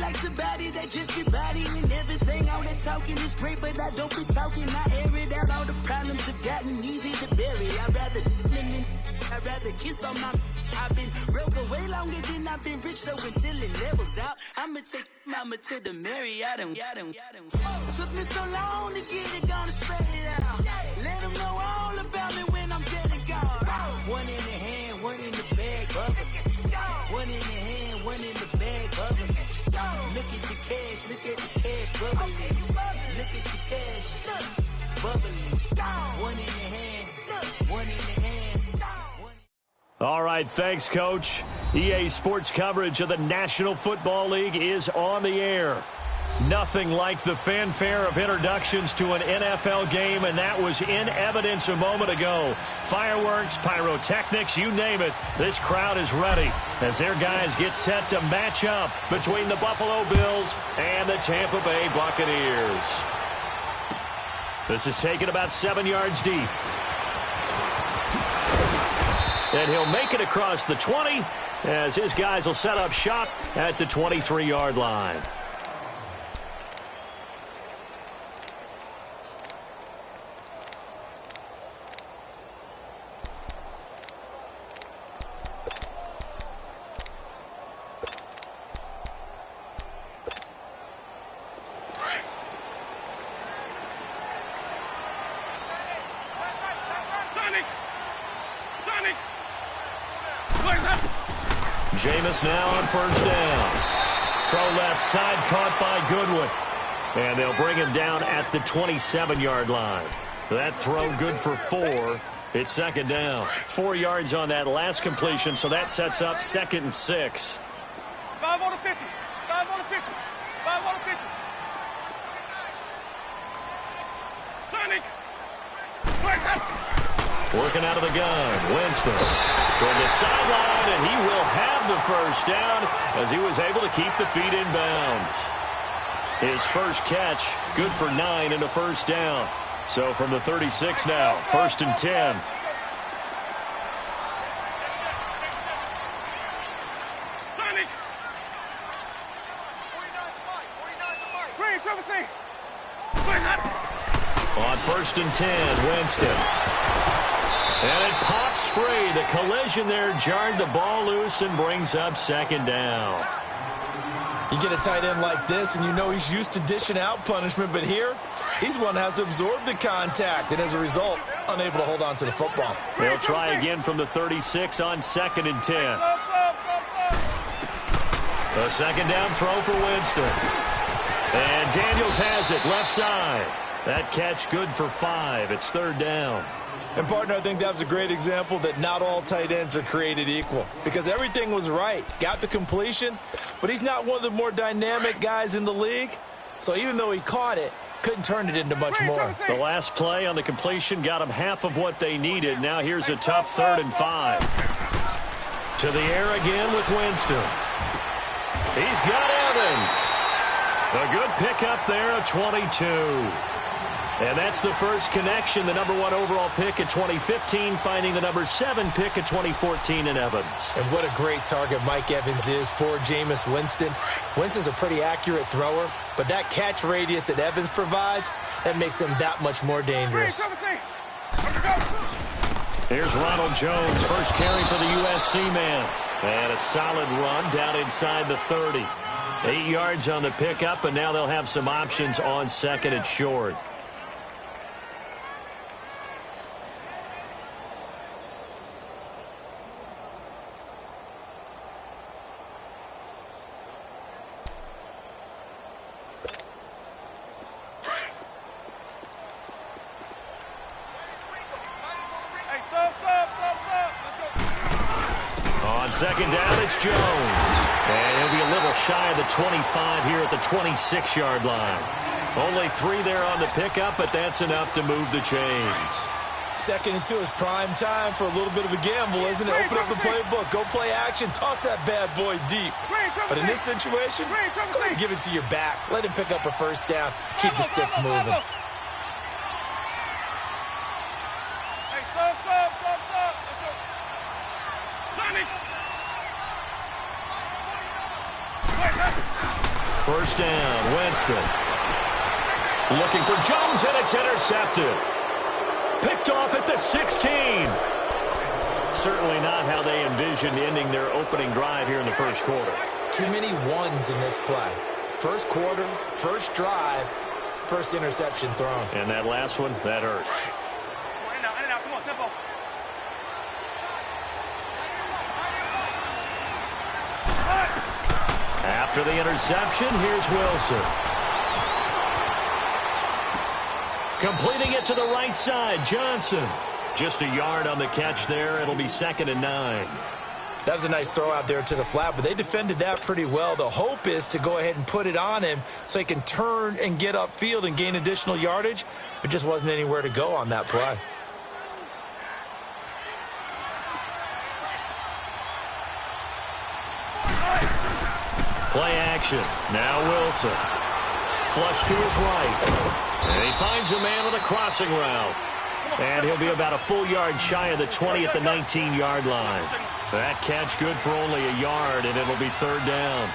like somebody that just be bodying everything. All that talking is great, but I don't be talking. I air it out. All the problems have gotten easy to bury. I'd rather kiss on my. I've been broke way longer than I've been rich, so until it levels out, I'ma take mama to the Marriott and took me so long to get it, gonna spread it out. Let them know all about me when I'm dead and gone. One in the hand, one in the bag, bubbling. One in the hand, one in the bag, bubbling. Look at the cash, look at the cash, bubbling. Look at the cash, bubbling. One in the hand, one in the hand. All right, thanks, Coach. EA Sports coverage of the National Football League is on the air. Nothing like the fanfare of introductions to an NFL game, and that was in evidence a moment ago. Fireworks, pyrotechnics, you name it. This crowd is ready as their guys get set to match up between the Buffalo Bills and the Tampa Bay Buccaneers. This is taken about 7 yards deep. And he'll make it across the 20 as his guys will set up shop at the 23-yard line. Jameis now on first down. Throw left side caught by Goodwin. And they'll bring him down at the 27-yard line. That throw good for 4. It's second down. 4 yards on that last completion, so that sets up 2nd and 6. 5 on the 50. 5 on the 50. 5 on the 50. Sonic. Working out of the gun. Winston toward the sideline, and he will have the first down as he was able to keep the feet in bounds. His first catch, good for 9 and a first down. So from the 36 now, 1st and 10. On 1st and 10, Winston. And it pops free. The collision there jarred the ball loose and brings up 2nd down. You get a tight end like this, and you know he's used to dishing out punishment, but here, he's one that has to absorb the contact, and as a result, unable to hold on to the football. They'll try again from the 36 on 2nd and 10. A 2nd down throw for Winston. And Daniels has it, left side. That catch good for 5. It's 3rd down. And, partner, I think that was a great example that not all tight ends are created equal because everything was right. Got the completion, but he's not one of the more dynamic guys in the league. So even though he caught it, couldn't turn it into much more. The last play on the completion got him half of what they needed. Now here's a tough 3rd and 5. To the air again with Winston. He's got Evans. A good pickup there, a 22. And that's the first connection, the number 1 overall pick at 2015, finding the number 7 pick at 2014 in Evans. And what a great target Mike Evans is for Jameis Winston. Winston's a pretty accurate thrower, but that catch radius that Evans provides, that makes him that much more dangerous. Here's Ronald Jones, first carry for the USC man. And a solid run down inside the 30. 8 yards on the pickup, and now they'll have some options on 2nd and short. On 2nd down, it's Jones. And he'll be a little shy of the 25 here at the 26-yard line. Only 3 there on the pickup, but that's enough to move the chains. 2nd and 2 is prime time for a little bit of a gamble, isn't it? Open up the playbook, go play action, toss that bad boy deep. But in this situation, go ahead and give it to your back. Let him pick up a first down, keep the sticks moving. First down, Winston. Looking for Jones, and it's intercepted. Picked off at the 16. Certainly not how they envisioned ending their opening drive here in the first quarter. Too many ones in this play. First quarter, first drive, first interception thrown. And that last one, that hurts. In and out, come on, tempo. After the interception, here's Wilson. Completing it to the right side, Johnson. Just a yard on the catch there. It'll be 2nd and 9. That was a nice throw out there to the flat, but they defended that pretty well. The hope is to go ahead and put it on him so he can turn and get upfield and gain additional yardage. There just wasn't anywhere to go on that play. Play action. Now Wilson. Flush to his right. And he finds a man with a crossing route. And he'll be about a full yard shy of the 20 at the 19-yard line. That catch good for only a yard, and it'll be 3rd down.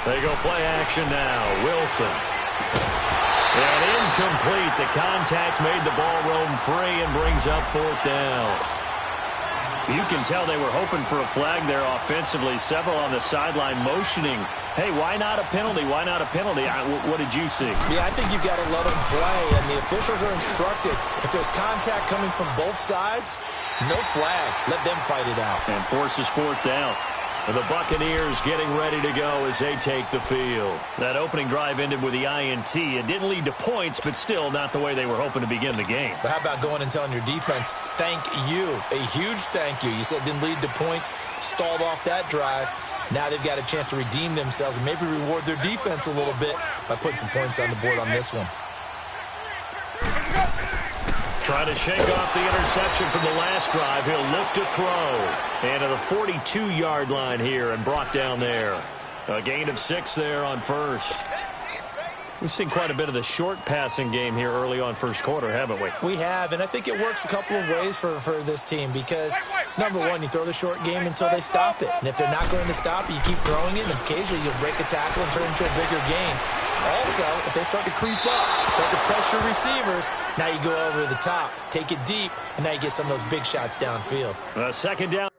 They go play action now. Wilson. And incomplete. The contact made the ball roam free and brings up 4th down. You can tell they were hoping for a flag there offensively. Several on the sideline motioning, hey, why not a penalty? Why not a penalty? What did you see? Yeah, I think you've got to let them play, and the officials are instructed. If there's contact coming from both sides, no flag. Let them fight it out. And forces 4th down. And the Buccaneers getting ready to go as they take the field. That opening drive ended with the INT. It didn't lead to points, but still not the way they were hoping to begin the game. But how about going and telling your defense, thank you, a huge thank you. You said it didn't lead to points, stalled off that drive. Now they've got a chance to redeem themselves and maybe reward their defense a little bit by putting some points on the board on this one. Trying to shake off the interception from the last drive. He'll look to throw. And to the 42-yard line here and brought down there. A gain of 6 there on first. We've seen quite a bit of the short passing game here early on first quarter, haven't we? We have, and I think it works a couple of ways for this team because, number one, you throw the short game until they stop it. And if they're not going to stop it, you keep throwing it, and occasionally you'll break a tackle and turn it into a bigger gain. Also, if they start to creep up, start to pressure receivers, now you go over the top, take it deep, and now you get some of those big shots downfield. 2nd down.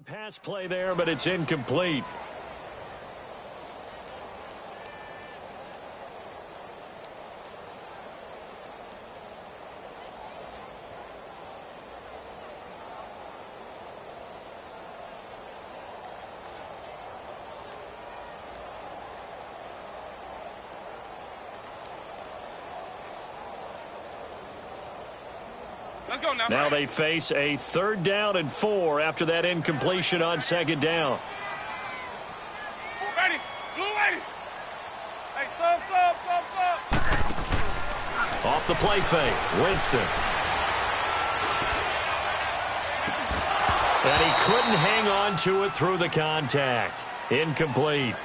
Pass play there, but it's incomplete. Let's go now. Now they face a 3rd down and 4 after that incompletion on 2nd down. Ready. Blue ready. Hey, sub. Off the play fake, Winston. And he couldn't hang on to it through the contact. Incomplete.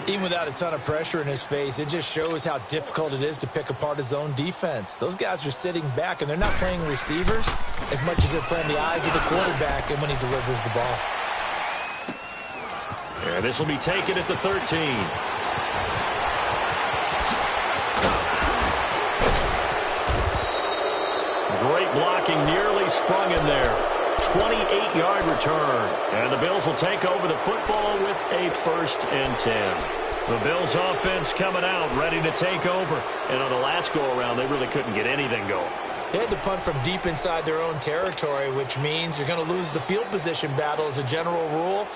Even without a ton of pressure in his face, it just shows how difficult it is to pick apart his own defense. Those guys are sitting back, and they're not playing receivers as much as they're playing the eyes of the quarterback and when he delivers the ball. And this will be taken at the 13. Great blocking, nearly sprung in there. 28-yard return. And the Bills will take over the football with a 1st and 10. The Bills offense coming out, ready to take over. And on the last go-around, they really couldn't get anything going. They had to punt from deep inside their own territory, which means you're going to lose the field position battle as a general rule.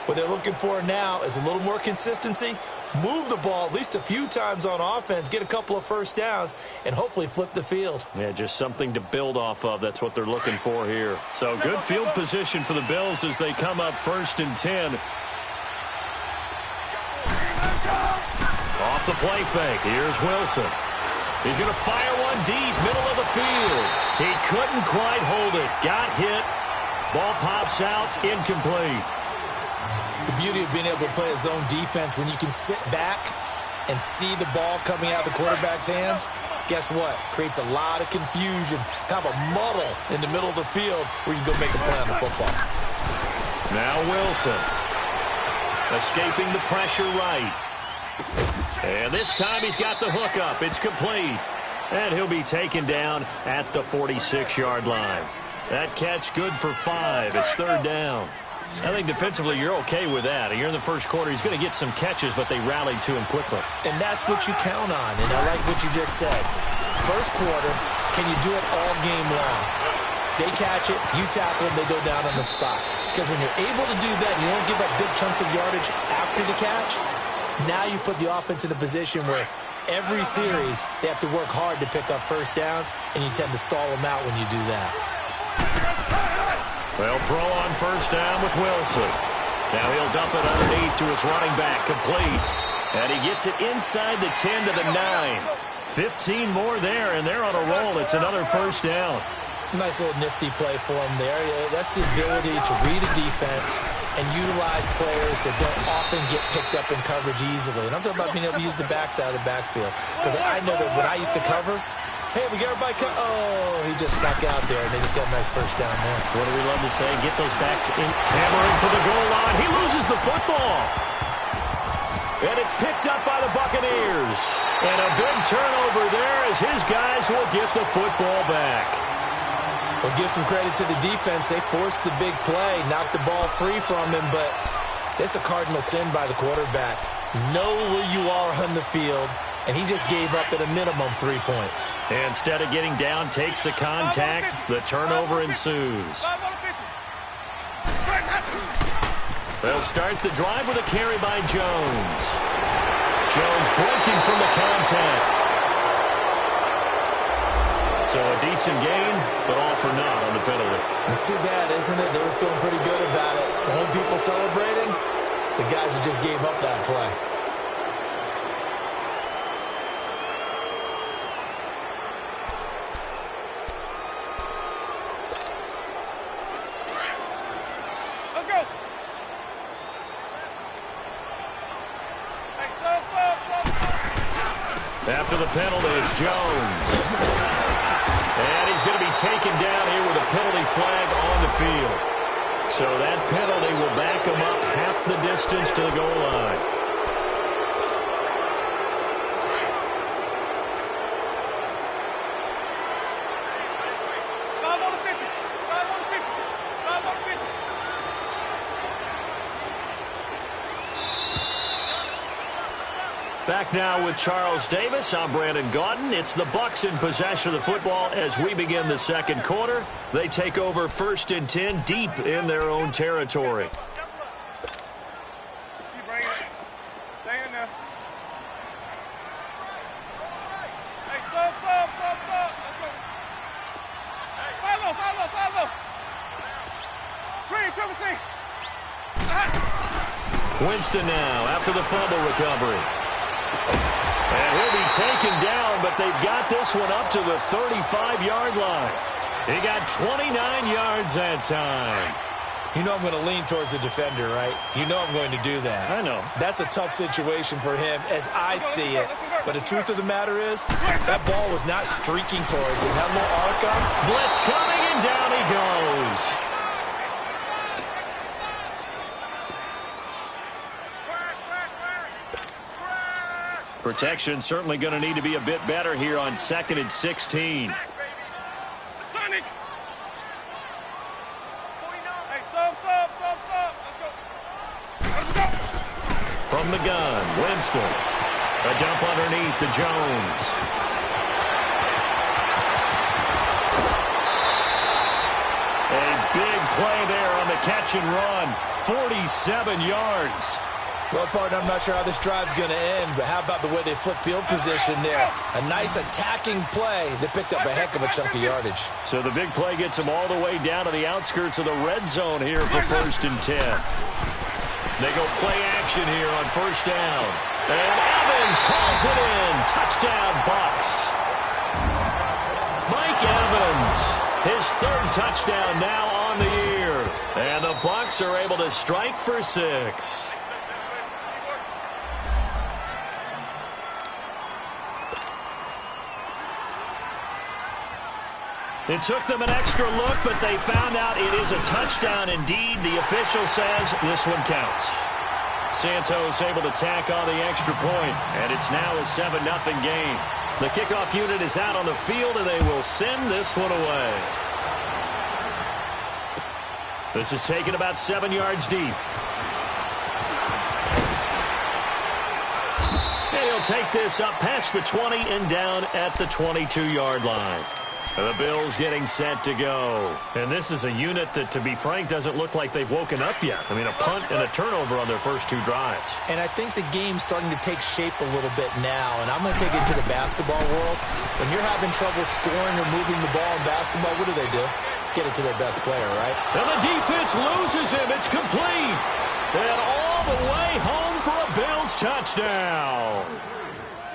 What they're looking for now is a little more consistency, move the ball at least a few times on offense, get a couple of first downs, and hopefully flip the field. Yeah, just something to build off of. That's what they're looking for here. So good field position for the Bills as they come up 1st and 10. Off the play fake. Here's Wilson. He's going to fire one deep, middle of the field. He couldn't quite hold it. Got hit. Ball pops out, incomplete. The beauty of being able to play a zone defense, when you can sit back and see the ball coming out of the quarterback's hands, guess what? Creates a lot of confusion, kind of a muddle in the middle of the field where you can go make a play on the football. Now Wilson. Escaping the pressure right. And this time he's got the hook up. It's complete. And he'll be taken down at the 46-yard line. That catch good for 5. It's 3rd down. I think defensively you're okay with that. You're in the first quarter. He's going to get some catches, but they rallied to him quickly. And that's what you count on. And I like what you just said. First quarter, can you do it all game long? They catch it, you tackle them, they go down on the spot. Because when you're able to do that, you don't give up big chunks of yardage after the catch. Now you put the offense in a position where every series they have to work hard to pick up first downs, and you tend to stall them out when you do that. They'll throw on 1st down with Wilson. Now he'll dump it underneath to his running back, complete. And he gets it inside the 10 to the 9. 15 more there, and they're on a roll. It's another 1st down. Nice little nifty play for him there. That's the ability to read a defense and utilize players that don't often get picked up in coverage easily. And I'm talking about being able to use the backside of the backfield. Because I know that when I used to cover, hey, we got everybody oh, he just snuck out there, and they just got a nice 1st down there. What do we love to say? Get those backs in. Hammering for the goal line. He loses the football. And it's picked up by the Buccaneers. And a big turnover there as his guys will get the football back. We'll give some credit to the defense. They forced the big play, knocked the ball free from him, but it's a cardinal sin by the quarterback. Know where you are on the field, and he just gave up at a minimum 3 points. And instead of getting down, takes the contact. The turnover ensues. They'll start the drive with a carry by Jones. Jones breaking from the contact. So a decent gain, but all for naught on the penalty. It's too bad, isn't it? They were feeling pretty good about it. The home people celebrating, the guys who just gave up that play. Let's go. After the penalty, it's Jones. And he's going to be taken down here with a penalty flag on the field. So that penalty will back him up half the distance to the goal line. Back now with Charles Davis. I'm Brandon Gaudin. It's the Bucs in possession of the football as we begin the second quarter. They take over 1st and 10 deep in their own territory. Let's keep bringing it. Stay in there. Hey, sub. Let's go. Follow. Green, triple C. Winston now after the fumble recovery. And he'll be taken down, but they've got this one up to the 35-yard line. He got 29 yards that time. You know I'm going to lean towards the defender, right? You know I'm going to do that. I know. That's a tough situation for him as I see it. But the truth of the matter is, that ball was not streaking towards him. That little arc up. Blitz coming, and down he goes. Protection certainly going to need to be a bit better here on 2nd and 16. From the gun, Winston. A dump underneath to Jones. A big play there on the catch and run, 47 yards. Well, partner, I'm not sure how this drive's going to end, but how about the way they flip field position there? A nice attacking play that picked up a heck of a chunk of yardage. So the big play gets them all the way down to the outskirts of the red zone here for 1st and 10. They go play action here on 1st down. And Evans calls it in. Touchdown, Bucs. Mike Evans, his 3rd touchdown now on the year. And the Bucs are able to strike for 6. It took them an extra look, but they found out it is a touchdown indeed. The official says this one counts. Santos able to tack on the extra point, and it's now a 7-0 game. The kickoff unit is out on the field, and they will send this one away. This is taken about 7 yards deep. And he'll take this up past the 20 and down at the 22-yard line. The Bills getting set to go. And this is a unit that, to be frank, doesn't look like they've woken up yet. I mean, a punt and a turnover on their first 2 drives. And I think the game's starting to take shape a little bit now. And I'm going to take it to the basketball world. When you're having trouble scoring or moving the ball in basketball, what do? Get it to their best player, right? And the defense loses him. It's complete. And all the way home for a Bills touchdown.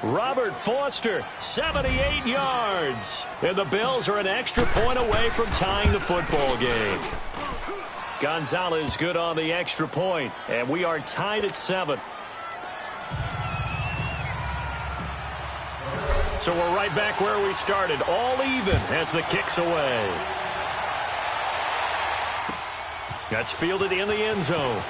Robert Foster, 78 yards. And the Bills are an extra point away from tying the football game. Gonzalez good on the extra point, and we are tied at 7. So we're right back where we started, all even as the kick's away. That's fielded in the end zone.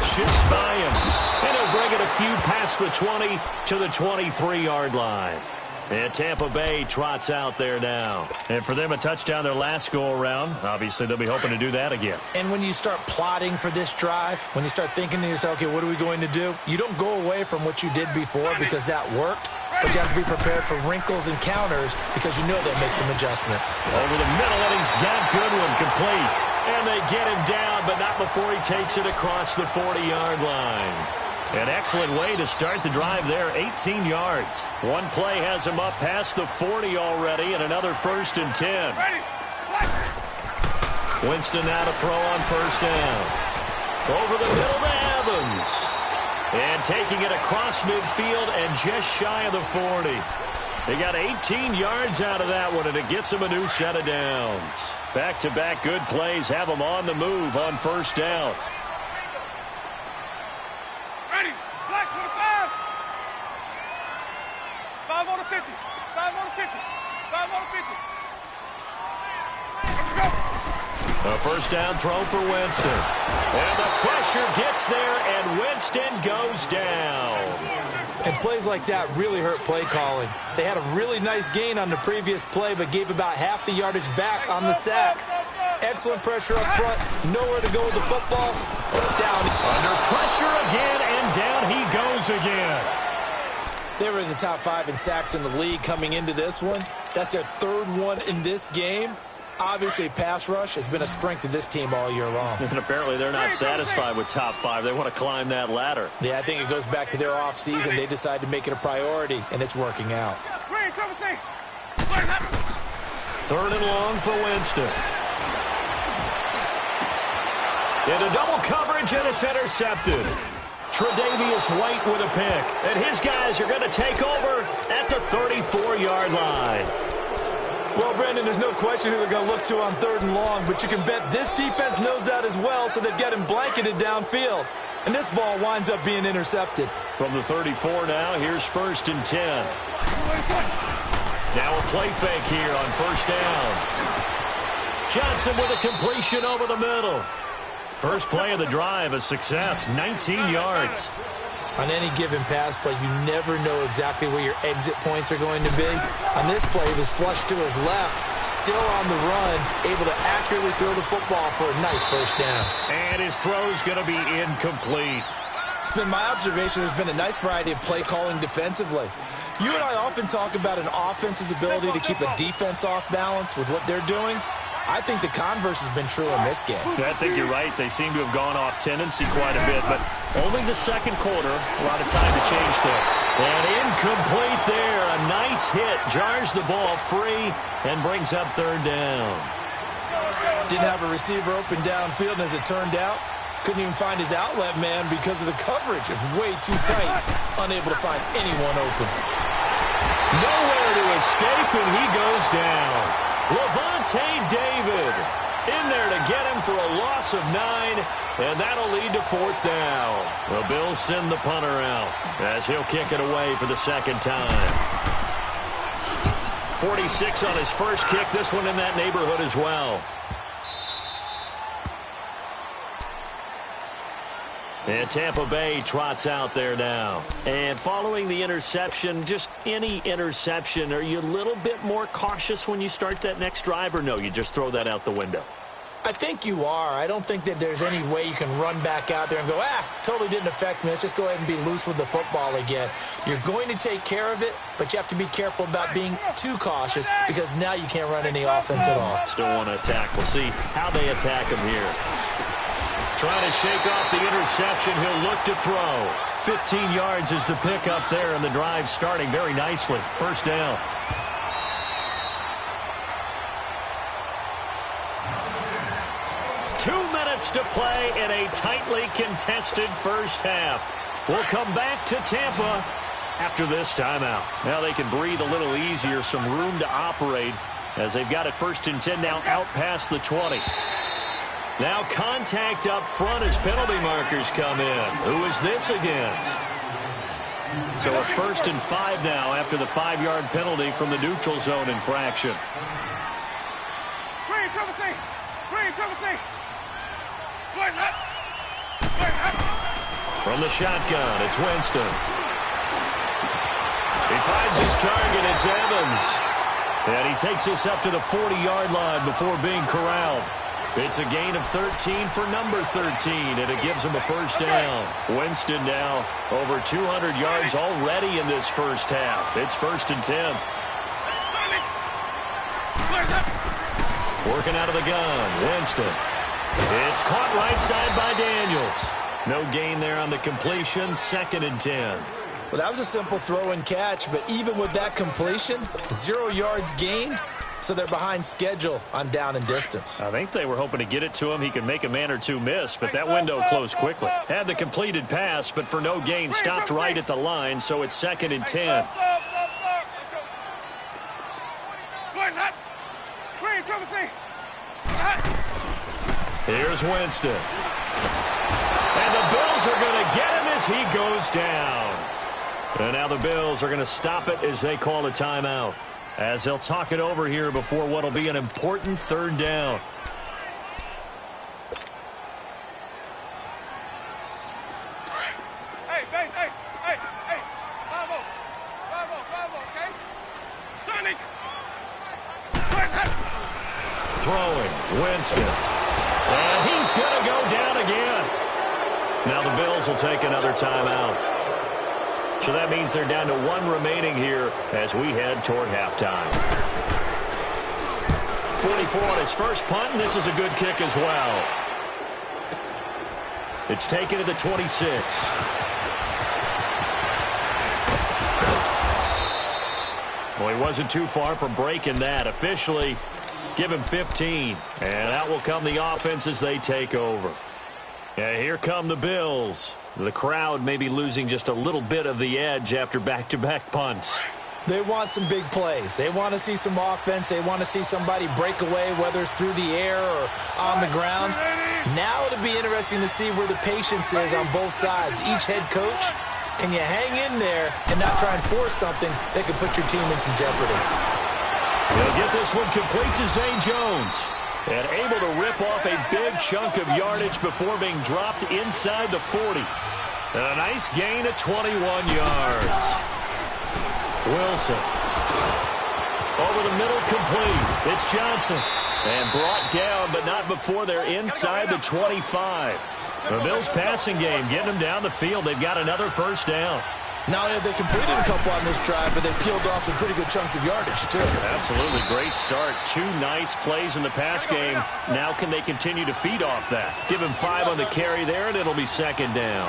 Shifts by him. And he'll bring it a few past the 20 to the 23-yard line. And Tampa Bay trots out there now. And for them, a touchdown their last go-around. Obviously, they'll be hoping to do that again. And when you start plotting for this drive, when you start thinking to yourself, okay, what are we going to do? You don't go away from what you did before because that worked. But you have to be prepared for wrinkles and counters because you know they'll make some adjustments. Over the middle, and he's got Goodwin complete. And they get him down, but not before he takes it across the 40-yard line. An excellent way to start the drive there, 18 yards. One play has him up past the 40 already, and another 1st and 10. Winston now to throw on 1st down. Over the middle to Evans. And taking it across midfield and just shy of the 40. They got 18 yards out of that one, and it gets them a new set of downs. Back-to-back good plays have them on the move on 1st down. Ready, black 25. 5 on the 50. 5 on the 50. 5 on the 50. Let's go. A 1st down throw for Winston. And the pressure gets there, and Winston goes down. And plays like that really hurt play calling. They had a really nice gain on the previous play, but gave about half the yardage back on the sack. Excellent pressure up front. Nowhere to go with the football. Down. Under pressure again, and down he goes again. They were in the top 5 in sacks in the league coming into this one. That's their 3rd one in this game. Obviously, pass rush has been a strength of this team all year long. And apparently they're not satisfied with top 5. They want to climb that ladder. Yeah, I think it goes back to their offseason. They decided to make it a priority, and it's working out. 3rd and long for Winston. Into double coverage, and it's intercepted. Tre'Davious White with a pick. And his guys are going to take over at the 34-yard line. Well, Brandon, there's no question who they're going to look to on 3rd and long, but you can bet this defense knows that as well, so they've got him blanketed downfield. And this ball winds up being intercepted. From the 34 now, here's 1st and 10. Now a play fake here on 1st down. Johnson with a completion over the middle. First play of the drive, a success, 19 yards. On any given pass play, you never know exactly where your exit points are going to be. On this play, he was flushed to his left, still on the run, able to accurately throw the football for a nice 1st down. And his throw's going to be incomplete. It's been my observation there's been a nice variety of play calling defensively. You and I often talk about an offense's ability to keep a defense off balance with what they're doing. I think the converse has been true in this game. I think you're right. They seem to have gone off tendency quite a bit, but only the second quarter. A lot of time to change things. And incomplete there. A nice hit. Jars the ball free and brings up third down. Didn't have a receiver open downfield, and as it turned out, couldn't even find his outlet man because of the coverage. It was way too tight. Unable to find anyone open. Nowhere to escape, and he goes down. Levante David in there to get him for a loss of 9, and that'll lead to fourth down. The Bills send the punter out as he'll kick it away for the second time. 46 on his first kick, this one in that neighborhood as well. And Tampa Bay trots out there now. And following the interception, just any interception, are you a little bit more cautious when you start that next drive, or no, you just throw that out the window? I think you are. I don't think that there's any way you can run back out there and go, totally didn't affect me. Let's just go ahead and be loose with the football again. You're going to take care of it, but you have to be careful about being too cautious because now you can't run any offense at all. Still want to attack. We'll see how they attack him here. Trying to shake off the interception. He'll look to throw. 15 yards is the pickup there, and the drive starting very nicely. First down. To play in a tightly contested first half. We'll come back to Tampa after this timeout. Now they can breathe a little easier, some room to operate as they've got it 1st and 10 now out past the 20. Now contact up front as penalty markers come in. Who is this against? So a 1st and 5 now after the 5-yard penalty from the neutral zone infraction. Green, Trevor C. Green, Trevor C. From the shotgun, it's Winston. He finds his target, it's Evans. And he takes this up to the 40-yard line before being corralled. It's a gain of 13 for number 13, and it gives him a first down. Winston now over 200 yards already in this first half. It's 1st and 10. Working out of the gun, Winston. It's caught right side by Daniels. No gain there on the completion. 2nd and 10. Well, that was a simple throw and catch, but even with that completion, 0 yards gained, so they're behind schedule on down and distance. I think they were hoping to get it to him. He could make a man or two miss, but that window closed quickly. Had the completed pass, but for no gain, stopped right at the line, so it's 2nd and 10. Here's Winston. And the Bills are going to get him as he goes down. And now the Bills are going to stop it as they call a timeout, as they'll talk it over here before what will be an important 3rd down. Hey, base, hey. Bravo, okay? Sonic! Throwing, Winston. And he's going to go down again. Now the Bills will take another timeout. So that means they're down to 1 remaining here as we head toward halftime. 44 on his first punt, and this is a good kick as well. It's taken to the 26. Well, he wasn't too far from breaking that. Officially, give him 15. And out will come the offense as they take over. And here come the Bills. The crowd may be losing just a little bit of the edge after back-to-back punts. They want some big plays. They want to see some offense. They want to see somebody break away, whether it's through the air or on the ground. Now it'll be interesting to see where the patience is on both sides. Each head coach, can you hang in there and not try and force something that could put your team in some jeopardy? They'll get this one complete to Zay Jones. And able to rip off a big chunk of yardage before being dropped inside the 40. And a nice gain of 21 yards. Wilson. Over the middle, complete. It's Johnson. And brought down, but not before they're inside the 25. The Bills passing game getting them down the field. They've got another first down. Not only have they completed a couple on this drive, but they've peeled off some pretty good chunks of yardage, too. Absolutely great start. 2 nice plays in the pass game. Now can they continue to feed off that? Give him 5 on the carry there, and it'll be second down.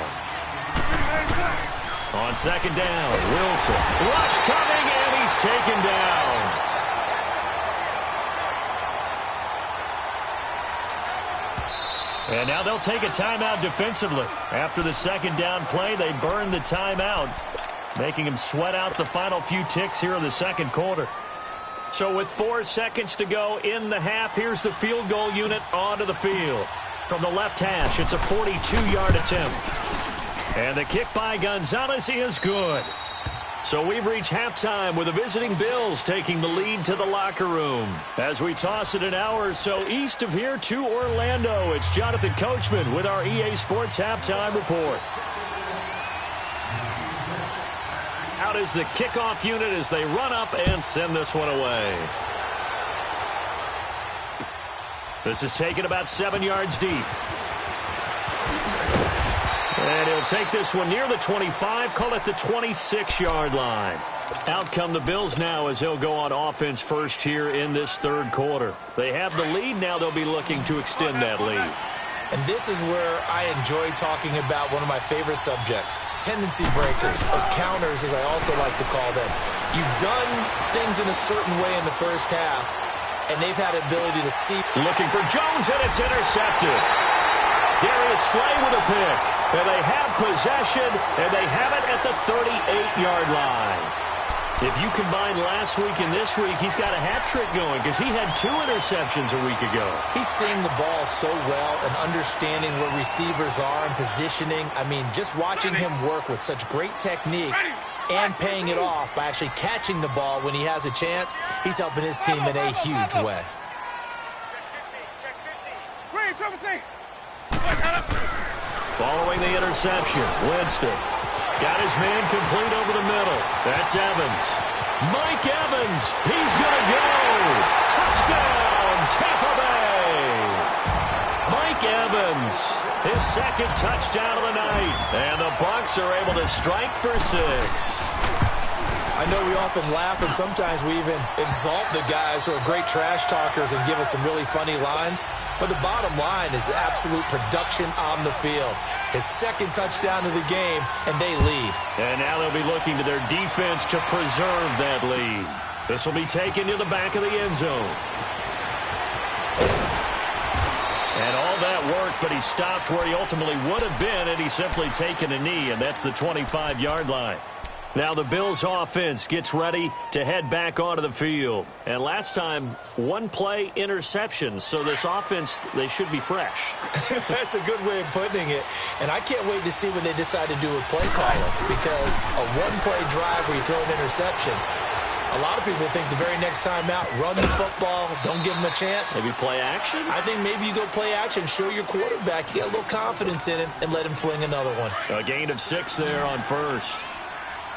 On second down, Wilson. Rush coming, and he's taken down. And now they'll take a timeout defensively. After the second down play, they burn the timeout, making him sweat out the final few ticks here in the second quarter. So with 4 seconds to go in the half, here's the field goal unit onto the field. From the left hash, it's a 42-yard attempt. And the kick by Gonzalez is good. So we've reached halftime with the visiting Bills taking the lead to the locker room. As we toss it an hour or so east of here to Orlando, it's Jonathan Coachman with our EA Sports Halftime Report. Out is the kickoff unit as they run up and send this one away. This is taken about 7 yards deep. And he'll take this one near the 25, call it the 26-yard line. Out come the Bills now as they'll go on offense first here in this third quarter. They have the lead. Now they'll be looking to extend that lead. And this is where I enjoy talking about one of my favorite subjects, tendency breakers, or counters as I also like to call them. You've done things in a certain way in the first half, and they've had ability to see. Looking for Jones, and it's intercepted. Darius Slay with a pick. And they have possession, and they have it at the 38-yard line. If you combine last week and this week, he's got a hat trick going because he had 2 interceptions a week ago. He's seeing the ball so well and understanding where receivers are and positioning. I mean, just watching him work with such great technique and paying it off by actually catching the ball when he has a chance, he's helping his team in a huge way. Following the interception, Winston got his man complete over the middle. That's Evans. Mike Evans, he's going to go. Touchdown, Tampa Bay. Mike Evans, his second touchdown of the night. And the Bucs are able to strike for 6. I know we often laugh and sometimes we even exalt the guys who are great trash talkers and give us some really funny lines. But the bottom line is absolute production on the field. His second touchdown of the game, and they lead. And now they'll be looking to their defense to preserve that lead. This will be taken to the back of the end zone. And all that worked, but he stopped where he ultimately would have been, and he's simply taken a knee, and that's the 25-yard line. Now the Bills offense gets ready to head back onto the field. And last time, 1-play interception. So this offense, they should be fresh. That's a good way of putting it. And I can't wait to see when they decide to do a play calling. Because a 1-play drive where you throw an interception, a lot of people think the very next time out, run the football, don't give them a chance. Maybe play action? I think maybe you go play action, show your quarterback, you get a little confidence in him, and let him fling another one. A gain of 6 there on first.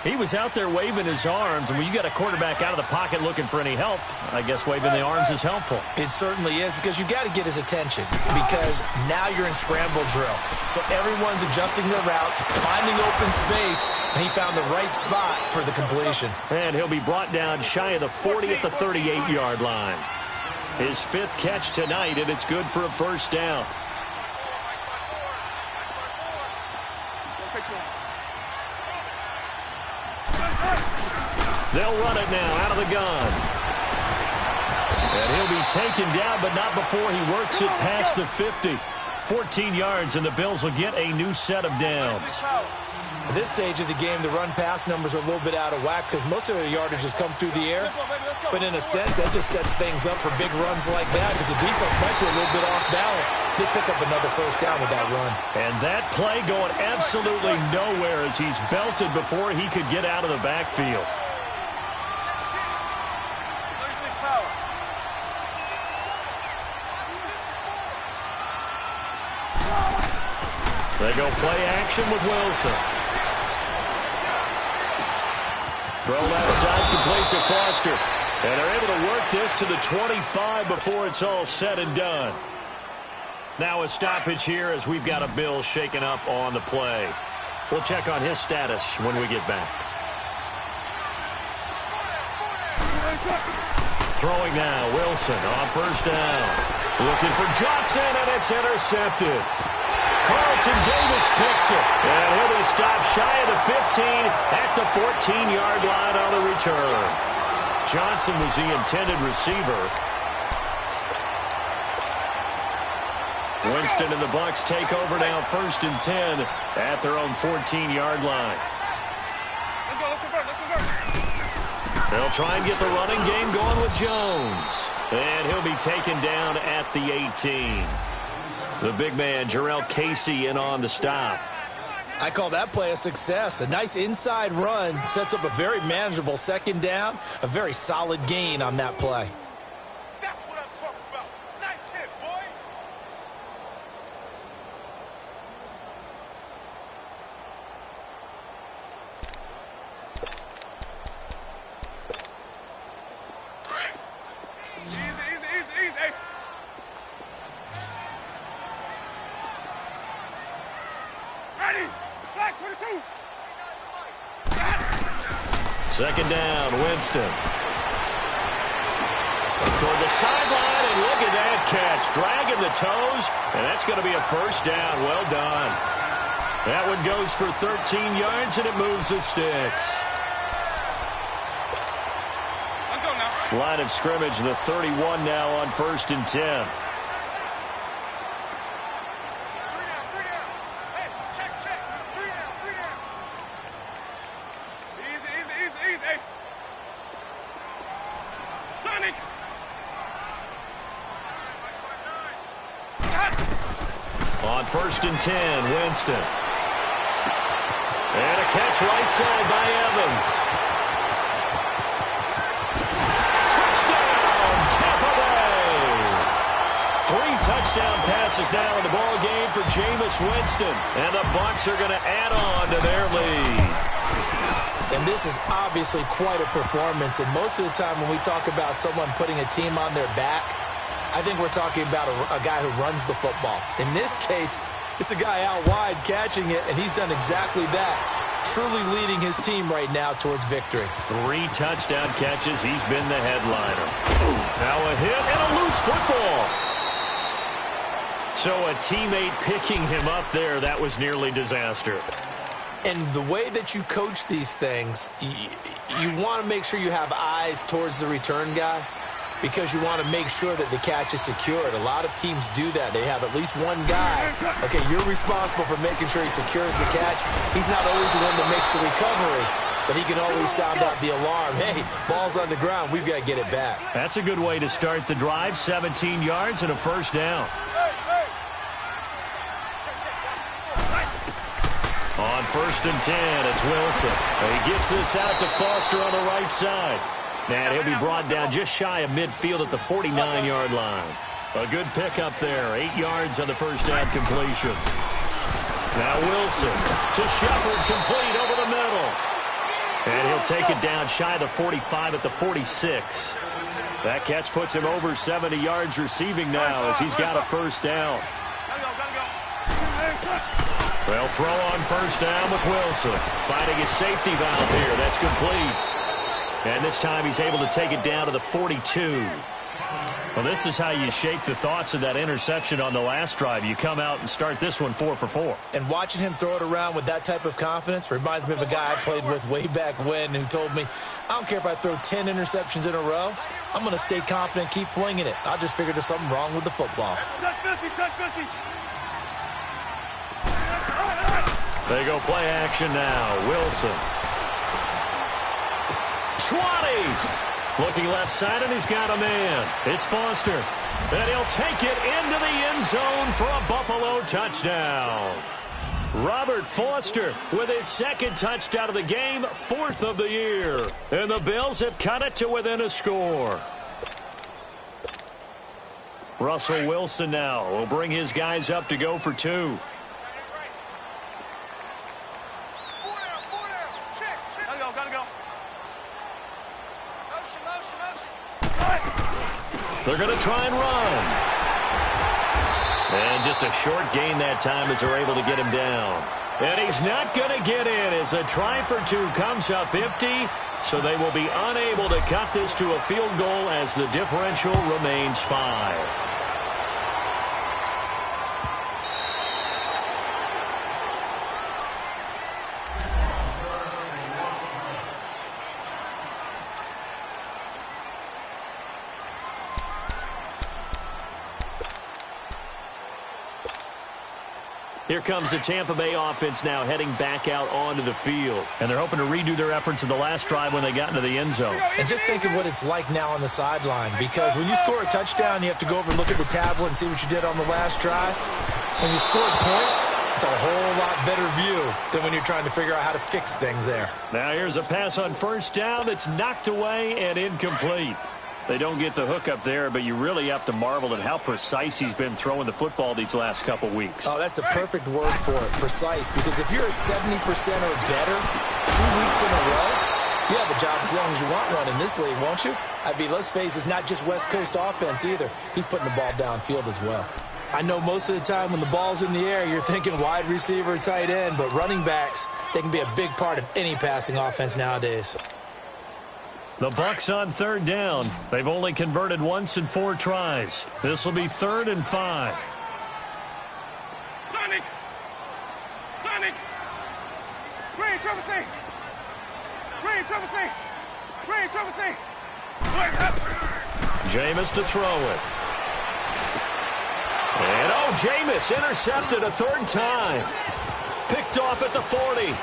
He was out there waving his arms, and when you got a quarterback out of the pocket looking for any help, I guess waving the arms is helpful. It certainly is, because you got to get his attention, because now you're in scramble drill. So everyone's adjusting their routes, finding open space, and he found the right spot for the completion. And he'll be brought down shy of the 40 at the 38-yard line. His 5th catch tonight, and it's good for a first down. They'll run it now out of the gun. And he'll be taken down, but not before he works it past the 50. 14 yards, and the Bills will get a new set of downs. At this stage of the game, the run-pass numbers are a little bit out of whack because most of their yardage has come through the air. But in a sense, that just sets things up for big runs like that because the defense might be a little bit off balance. They pick up another first down with that run. And that play going absolutely nowhere as he's belted before he could get out of the backfield. They go play action with Wilson. Throw left side complete to Foster. And they're able to work this to the 25 before it's all said and done. Now a stoppage here as we've got a Bill shaken up on the play. We'll check on his status when we get back. Throwing now, Wilson on first down. Looking for Johnson, and it's intercepted. Carlton Davis picks it, and he'll be stopped shy of the 15 at the 14-yard line on the return. Johnson was the intended receiver. Winston and the Bucs take over now, 1st and 10 at their own 14-yard line. Let's go, let's convert, let's convert. They'll try and get the running game going with Jones. And he'll be taken down at the 18. The big man, Jarrell Casey, in on the stop. I call that play a success. A nice inside run sets up a very manageable 2nd down. A very solid gain on that play. That's what I'm talking about. Nice hit, boy. Easy. Ready. Black 22. 2nd down, Winston. Toward the sideline, and look at that catch. Dragging the toes, and that's going to be a 1st down. Well done. That one goes for 13 yards, and it moves the sticks. Let's go now. Line of scrimmage, the 31 now on 1st and 10. 3 down. Hey, check. 3 down. Easy. Sonic. On 1st and 10, Winston. And a catch right side by Evans. Touchdown, Tampa Bay! 3 touchdown passes now in the ball game for Jameis Winston. And the Bucs are going to add on to their lead. And this is obviously quite a performance. And most of the time when we talk about someone putting a team on their back, I think we're talking about a guy who runs the football. In this case, it's a guy out wide catching it, and he's done exactly that, truly leading his team right now towards victory. 3 touchdown catches. He's been the headliner. Now a hit and a loose football. So a teammate picking him up there, that was nearly disaster. And the way that you coach these things, you want to make sure you have eyes towards the return guy, because you want to make sure that the catch is secured. A lot of teams do that. They have at least one guy. Okay, you're responsible for making sure he secures the catch. He's not always the one that makes the recovery, but he can always sound out the alarm. Hey, ball's on the ground. We've got to get it back. That's a good way to start the drive. 17 yards and a 1st down. On 1st and 10, it's Wilson. He gets this out to Foster on the right side. And he'll be brought down just shy of midfield at the 49-yard line. A good pickup there. 8 yards on the 1st down completion. Now Wilson to Shepard, complete over the middle. And he'll take it down shy of the 45 at the 46. That catch puts him over 70 yards receiving now as he's got a 1st down. They'll throw on 1st down with Wilson. Finding his safety valve here. That's complete. And this time he's able to take it down to the 42. Well, this is how you shake the thoughts of that interception on the last drive. You come out and start this one 4 for 4. And watching him throw it around with that type of confidence reminds me of a guy I played with way back when who told me, I don't care if I throw 10 interceptions in a row. I'm going to stay confident, keep flinging it. I just figured there's something wrong with the football. Touch 50. They go play action now. Wilson. 20. Looking left side, and he's got a man. It's Foster. And he'll take it into the end zone for a Buffalo touchdown. Robert Foster with his 2nd touchdown of the game, 4th of the year. And the Bills have cut it to within a score. Russell Wilson now will bring his guys up to go for 2. Gotta go. They're going to try and run. And just a short gain that time as they're able to get him down. And he's not going to get in as a try for two comes up empty. So they will be unable to cut this to a field goal as the differential remains 5. Here comes the Tampa Bay offense now heading back out onto the field. And they're hoping to redo their efforts in the last drive when they got into the end zone. And just think of what it's like now on the sideline, because when you score a touchdown, you have to go over and look at the tablet and see what you did on the last drive. When you scored points, it's a whole lot better view than when you're trying to figure out how to fix things there. Now here's a pass on first down that's knocked away and incomplete. They don't get the hook up there, but you really have to marvel at how precise he's been throwing the football these last couple weeks. Oh, that's the perfect word for it, precise, because if you're at 70% or better 2 weeks in a row, you have a job as long as you want one in this league, won't you? I mean, let's face it, it's not just West Coast offense either. He's putting the ball downfield as well. I know most of the time when the ball's in the air, you're thinking wide receiver, tight end, but running backs, they can be a big part of any passing offense nowadays. The Bucs on third down. They've only converted once in 4 tries. This will be 3rd and 5. Sonic! Sonic! Green, Trevor C! Green, Trevor C! Green, Trevor C! Jameis to throw it. And Jameis intercepted a 3rd time. Picked off at the 40.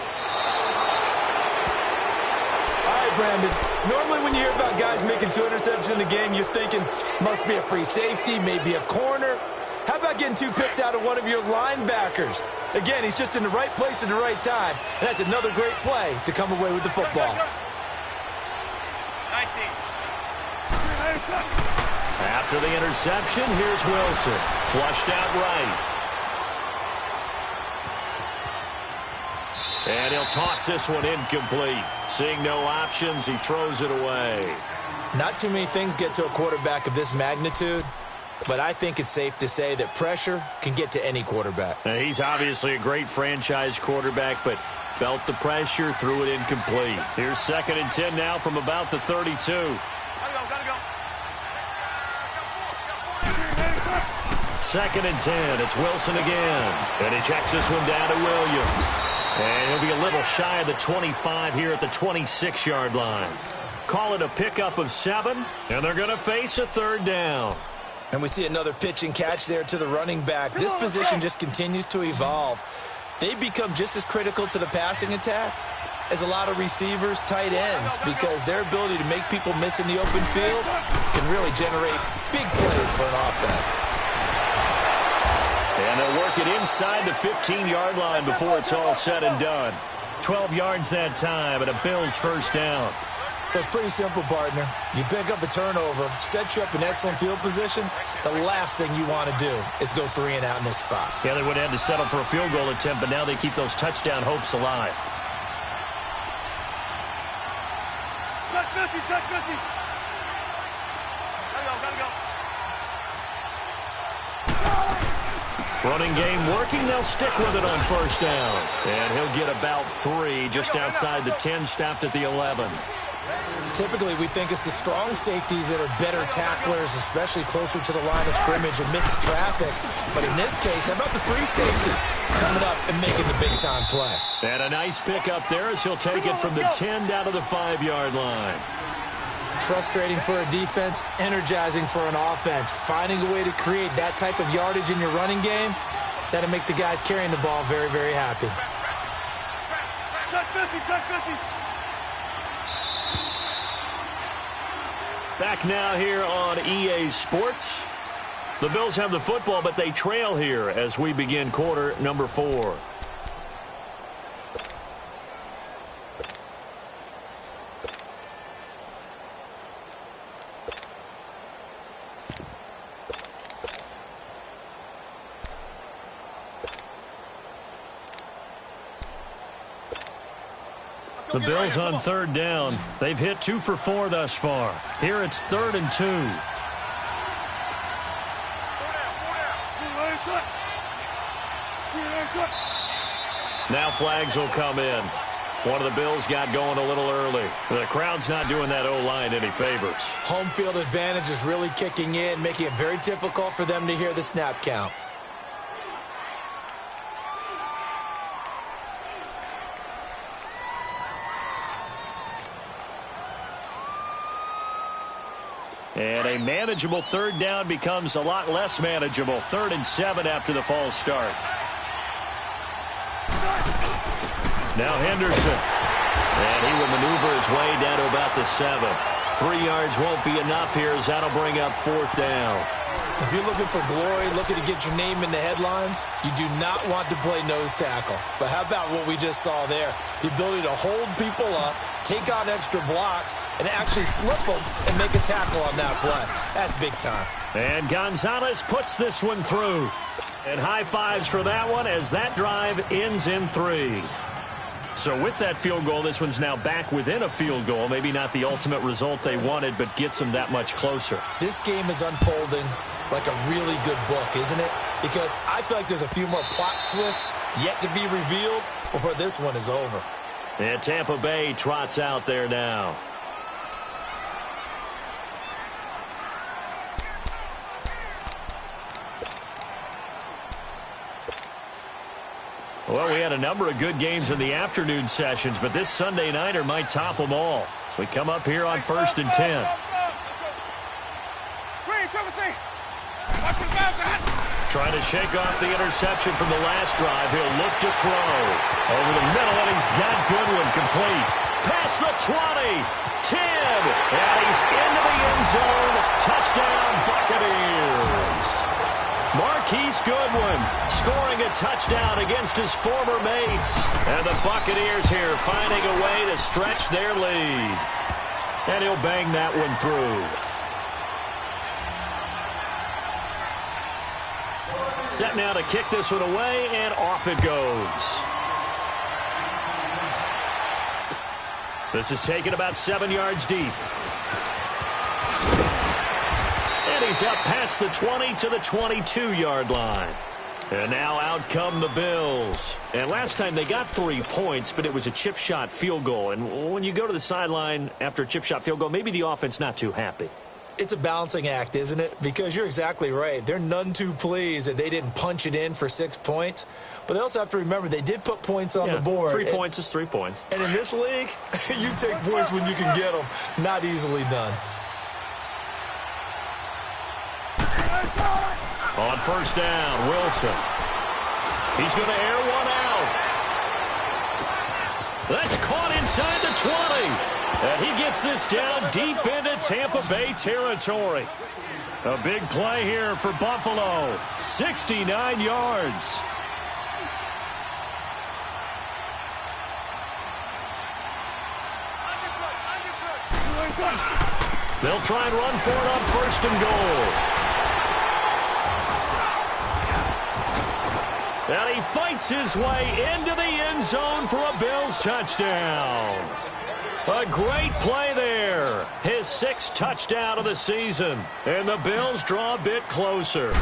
Brandon, normally when you hear about guys making 2 interceptions in a game, you're thinking must be a free safety, maybe a corner. How about getting 2 picks out of one of your linebackers? Again, he's just in the right place at the right time, and that's another great play to come away with the football. 19. After the interception, here's Wilson. Flushed out right. And he'll toss this one incomplete. Seeing no options, he throws it away. Not too many things get to a quarterback of this magnitude, but I think it's safe to say that pressure can get to any quarterback. Now, he's obviously a great franchise quarterback, but felt the pressure, threw it incomplete. Here's 2nd and 10 now from about the 32. Gotta go. 2nd and 10. It's Wilson again. And he checks this one down to Williams. And he'll be a little shy of the 25 here at the 26-yard line. Call it a pickup of 7, and they're going to face a 3rd down. And we see another pitch and catch there to the running back. This position just continues to evolve. They become just as critical to the passing attack as a lot of receivers, tight ends, because their ability to make people miss in the open field can really generate big plays for an offense. And they'll work it inside the 15-yard line before it's all said and done. 12 yards that time and a Bills 1st down. So it's pretty simple, partner. You pick up a turnover, set you up in excellent field position. The last thing you want to do is go 3 and out in this spot. Yeah, they would have had to settle for a field goal attempt, but now they keep those touchdown hopes alive. Check 50, check 50. Gotta go. Running game working. They'll stick with it on 1st down. And he'll get about 3 just outside the 10, stopped at the 11. Typically, we think it's the strong safeties that are better tacklers, especially closer to the line of scrimmage amidst traffic. But in this case, how about the free safety coming up and making the big-time play? And a nice pick up there as he'll take it from the 10 down to the 5-yard line. Frustrating for a defense, energizing for an offense. Finding a way to create that type of yardage in your running game, that'll make the guys carrying the ball very, very happy. Check 50, check 50. Back now here on EA Sports. The Bills have the football, but they trail here as we begin quarter number 4. The Bills on 3rd down. They've hit 2 for 4 thus far. Here it's 3rd and 2. Now flags will come in. One of the Bills got going a little early. The crowd's not doing that O-line any favors. Home field advantage is really kicking in, making it very difficult for them to hear the snap count. And a manageable third down becomes a lot less manageable. 3rd and 7 after the false start. Now Henderson. And he will maneuver his way down to about the 7. 3 yards won't be enough here as that'll bring up 4th down. If you're looking for glory, looking to get your name in the headlines, you do not want to play nose tackle. But how about what we just saw there? The ability to hold people up, take on extra blocks, and actually slip them and make a tackle on that play. That's big time. And Gonzalez puts this one through. And high fives for that one as that drive ends in 3. So with that field goal, this one's now back within a field goal. Maybe not the ultimate result they wanted, but gets them that much closer. This game is unfolding like a really good book, isn't it? Because I feel like there's a few more plot twists yet to be revealed before this one is over. And Tampa Bay trots out there now. Well, we had a number of good games in the afternoon sessions, but this Sunday nighter might top them all. So we come up here on 1st and 10. Trying to shake off the interception from the last drive. He'll look to throw. Over the middle, and he's got Goodwin complete. Past the 20, 10, and he's into the end zone. Touchdown, Buccaneers. Marquise Goodwin scoring a touchdown against his former mates. And the Buccaneers here finding a way to stretch their lead. And he'll bang that one through. Set now to kick this one away, and off it goes. This is taken about 7 yards deep. And he's up past the 20 to the 22-yard line. And now out come the Bills. And last time they got 3 points, but it was a chip shot field goal. And when you go to the sideline after a chip shot field goal, maybe the offense not too happy. It's a balancing act, isn't it? Because you're exactly right. They're none too pleased that they didn't punch it in for 6 points. But they also have to remember they did put points on the board. 3 points is 3 points. And in this league, you take points when you can get them. Not easily done. On 1st down, Wilson. He's going to air one out. That's caught inside the 20. And he gets this down deep into Tampa Bay territory. A big play here for Buffalo. 69 yards. They'll try and run for it on 1st and goal. And he fights his way into the end zone for a Bills touchdown. A great play there. His 6th touchdown of the season. And the Bills draw a bit closer.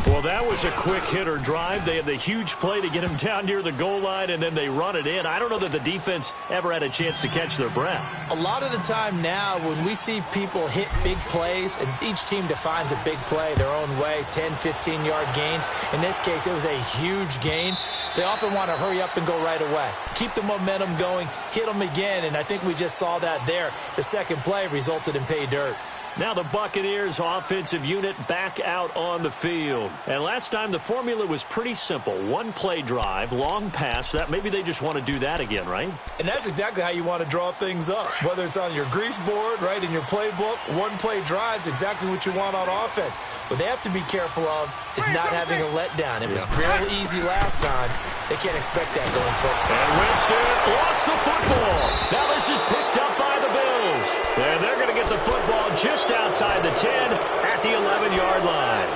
Well, that was a quick hitter drive. They had the huge play to get him down near the goal line, and then they run it in. I don't know that the defense ever had a chance to catch their breath. A lot of the time now when we see people hit big plays, and each team defines a big play their own way, 10, 15-yard gains. In this case, it was a huge gain. They often want to hurry up and go right away. Keep the momentum going, hit them again, and I think we just saw that there. The second play resulted in pay dirt. Now the Buccaneers offensive unit back out on the field. And last time the formula was pretty simple. 1-play drive, long pass. That maybe they just want to do that again, right? And that's exactly how you want to draw things up. Whether it's on your grease board, right, in your playbook, 1-play drives exactly what you want on offense. What they have to be careful of is not having a letdown. It was real easy last time. They can't expect that going forward. And Winston lost the football. Now this is picked up by the Bills. And they're going to get the football just outside the 10 at the 11-yard line.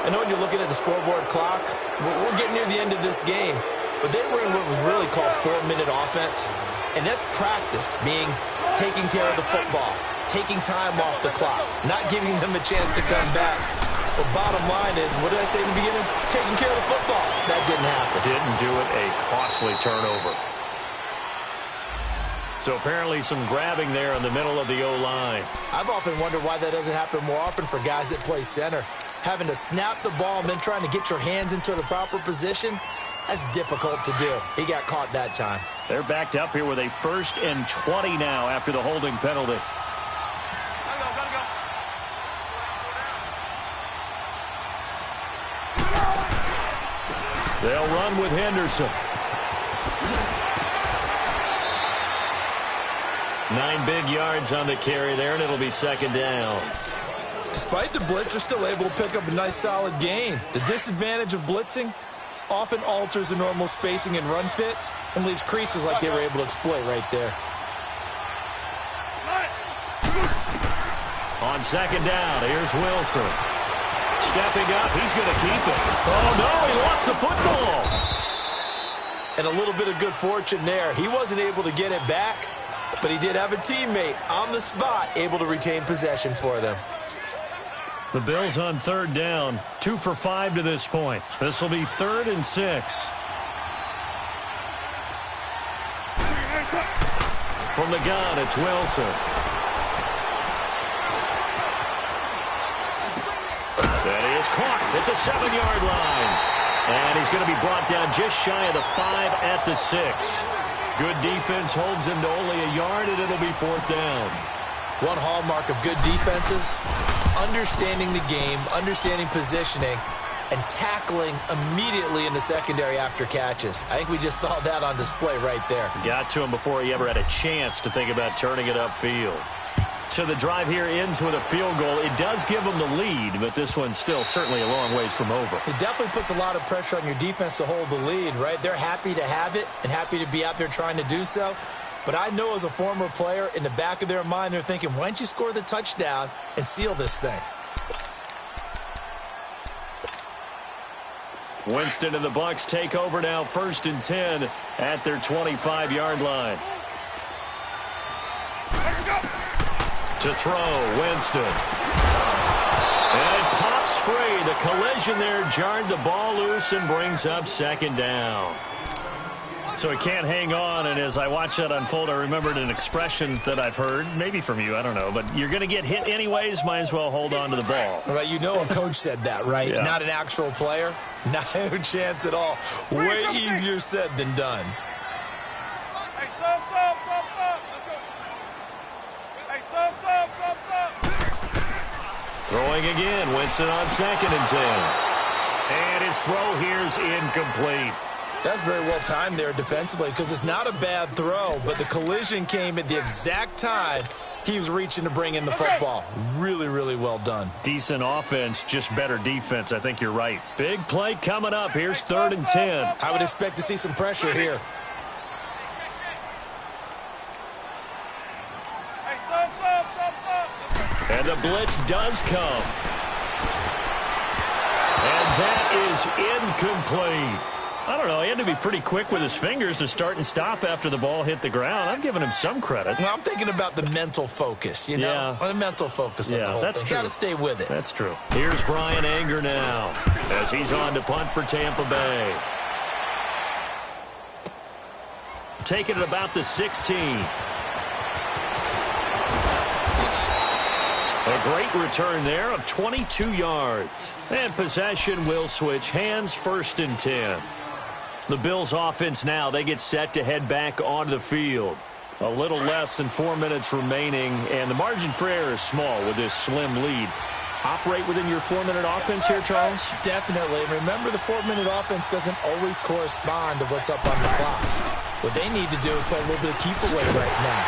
I know when you're looking at the scoreboard clock, we're getting near the end of this game, but they were in what was really called 4-minute offense. And that's practice, being taking care of the football, taking time off the clock, not giving them a chance to come back. But bottom line is, what did I say in the beginning? Taking care of the football. That didn't happen. Didn't do it. A costly turnover. So apparently some grabbing there in the middle of the O-line. I've often wondered why that doesn't happen more often for guys that play center. Having to snap the ball and then trying to get your hands into the proper position, that's difficult to do. He got caught that time. They're backed up here with a 1st and 20 now after the holding penalty. They'll run with Henderson. 9 big yards on the carry there, and it'll be 2nd down. Despite the blitz, they're still able to pick up a nice, solid gain. The disadvantage of blitzing often alters the normal spacing and run fits and leaves creases like they were able to exploit right there. On 2nd down, here's Wilson. Stepping up, he's going to keep it. Oh, no, he lost the football. And a little bit of good fortune there. He wasn't able to get it back, but he did have a teammate on the spot able to retain possession for them. The Bills on 3rd down, 2 for 5 to this point. This will be 3rd and 6. From the gun, it's Wilson. That is caught at the 7-yard line. And he's going to be brought down just shy of the 5 at the 6. Good defense holds him to only a yard, and it'll be 4th down. One hallmark of good defenses is understanding the game, understanding positioning, and tackling immediately in the secondary after catches. I think we just saw that on display right there. Got to him before he ever had a chance to think about turning it upfield. So the drive here ends with a field goal. It does give them the lead, but this one's still certainly a long ways from over. It definitely puts a lot of pressure on your defense to hold the lead, right? They're happy to have it and happy to be out there trying to do so. But I know as a former player, in the back of their mind, they're thinking, why don't you score the touchdown and seal this thing? Winston and the Bucs take over now, 1st and 10 at their 25-yard line. To throw, Winston. And it pops free. The collision there jarred the ball loose and brings up 2nd down. So he can't hang on, and as I watched that unfold, I remembered an expression that I've heard, maybe from you, I don't know, but you're going to get hit anyways, might as well hold on to the ball. Right, you know a coach said that, right? Yeah. Not an actual player. No chance at all. Way easier said than done. Hey, stop. Let's go. Hey, stop. Throwing again, Winston on 2nd and 10. And his throw here's incomplete. That's very well timed there defensively because it's not a bad throw, but the collision came at the exact time he was reaching to bring in the football. Really, really well done. Decent offense, just better defense. I think you're right. Big play coming up. Here's 3rd and 10. I would expect to see some pressure here. And the blitz does come. And that is incomplete. I don't know. He had to be pretty quick with his fingers to start and stop after the ball hit the ground. I'm giving him some credit. Well, I'm thinking about the mental focus, you know? Yeah. Or the mental focus on the whole that's thing. true. Got to stay with it. That's true. Here's Brian Anger now as he's on to punt for Tampa Bay. Taking it about the 16. A great return there of 22 yards. And possession will switch hands, 1st and 10. The Bills offense now, they get set to head back onto the field. A little less than 4 minutes remaining, and the margin for error is small with this slim lead. Operate within your 4-minute offense here, Charles? Definitely. Remember, the 4-minute offense doesn't always correspond to what's up on the clock. What they need to do is play a little bit of keep away right now.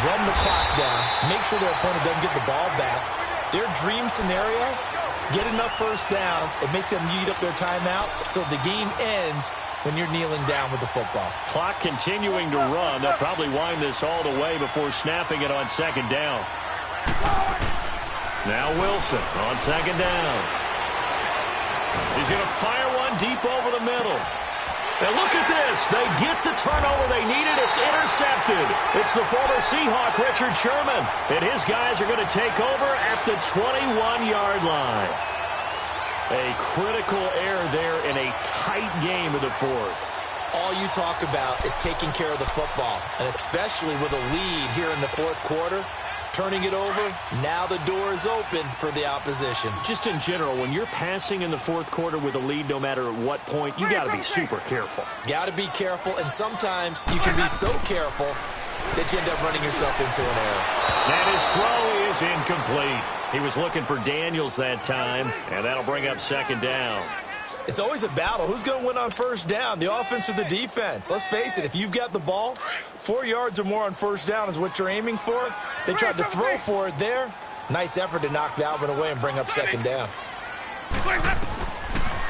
Run the clock down. Make sure their opponent doesn't get the ball back. Their dream scenario, get enough first downs and make them eat up their timeouts so the game ends when you're kneeling down with the football. Clock continuing to run. They'll probably wind this all the way before snapping it on 2nd down. Now Wilson on 2nd down. He's going to fire one deep over the middle. And look at this. They get the turnover they needed. It's intercepted. It's the former Seahawk, Richard Sherman. And his guys are going to take over at the 21-yard line. A critical error there in a tight game of the fourth. All you talk about is taking care of the football, and especially with a lead here in the fourth quarter, turning it over, now the door is open for the opposition. Just in general, when you're passing in the fourth quarter with a lead, no matter at what point, you got to be super careful. Got to be careful, and sometimes you can be so careful that you end up running yourself into an error. And his throw is incomplete. He was looking for Daniels that time, and that'll bring up second down. It's always a battle. Who's going to win on first down, the offense or the defense? Let's face it, if you've got the ball, 4 yards or more on first down is what you're aiming for. They tried to throw for it there. Nice effort to knock that one away and bring up second down.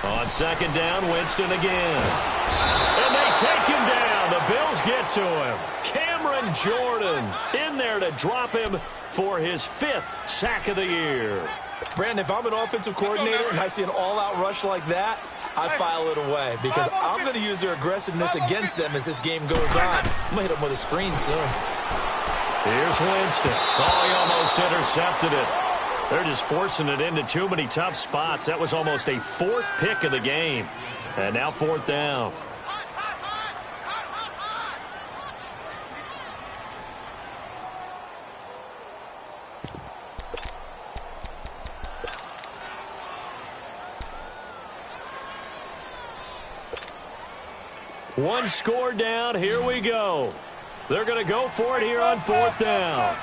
On second down, Winston again. And they take him down. The Bills get to him. Cameron Jordan in there to drop him for his 5th sack of the year. Brandon, if I'm an offensive coordinator and I see an all-out rush like that, I file it away because I'm going to use their aggressiveness against them as this game goes on. I'm going to hit them with a screen soon. Here's Winston. Oh, he almost intercepted it. They're just forcing it into too many tough spots. That was almost a 4th pick of the game. And now 4th down. One score down. Here we go. They're going to go for it here on 4th down.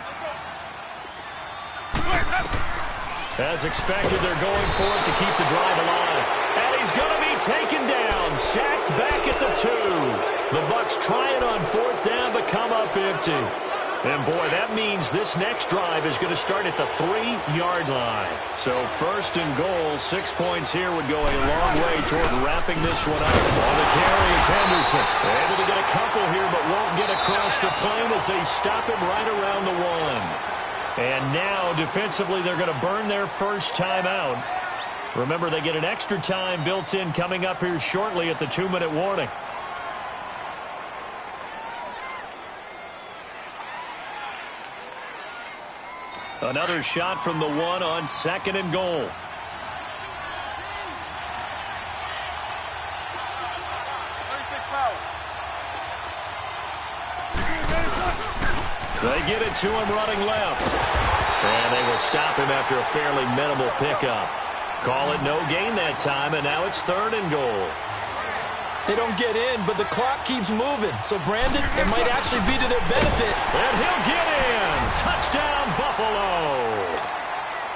As expected, they're going for it to keep the drive alive. And he's going to be taken down. Sacked back at the 2. The Bucs try it on 4th down, but come up empty. And, boy, that means this next drive is going to start at the 3-yard line. So 1st and goal, 6 points here would go a long way toward wrapping this one up. On the carry is Henderson. Able to get a couple here, but won't get across the plane as they stop him right around the 1. And now, defensively, they're going to burn their first timeout. Remember, they get an extra time built in coming up here shortly at the 2-minute warning. Another shot from the 1 on 2nd and goal. They get it to him running left. And they will stop him after a fairly minimal pickup. Call it no gain that time, and now it's 3rd and goal. They don't get in, but the clock keeps moving. So, Brandon, it might actually be to their benefit. And he'll get in. Touchdown, Buffalo.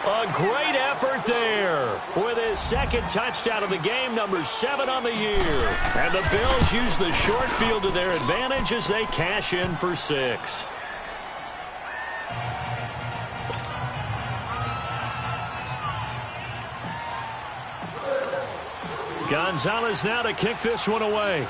A great effort there with his 2nd touchdown of the game, number 7 on the year. And the Bills use the short field to their advantage as they cash in for 6. Gonzalez now to kick this one away.